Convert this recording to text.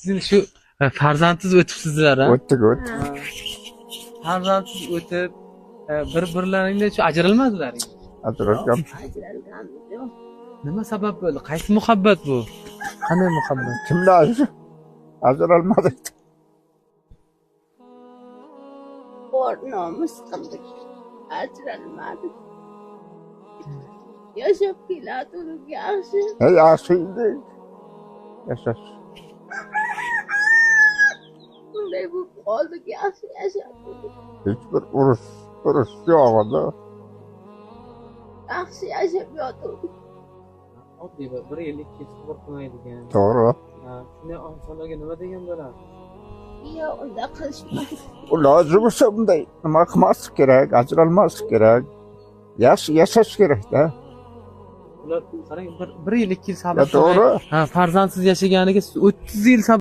Sizin şu farzandsiz o'tibsizlar ha? O'tdik. Farzandsiz o'tib, bir-birlaringdan shu ajralmadilaring. Ajralgan. Ajralganmiz yo'q. Nima sabab bo'ldi? Qaysi muhabbat bu? Qanday muhabbat? Kimlar ajralmadik. Bor nomus qildik. Ajralmadik. Yashab keladilik yaxshi. Yaxshi edi. Yashash. Bunday bo'lib qoldik, yaxshi yashadik. Hech bir urush yo'q edi. Yaxshi yashab yotdik. Oddiy bir yillik sabr qilmaydigan. To'g'ri. Shunday insonlarga nima degan bo'ladi? Yo'q, unda qilishmaydi. Ular bo'lsa bunday nima qilmaslik kerak, ajralmaslik kerak. Yaxshi yashash kerak-da. Ular qarang bir yil 2 yil sabr To'g'ri. farzandsiz yashaganiga 30 yil sabr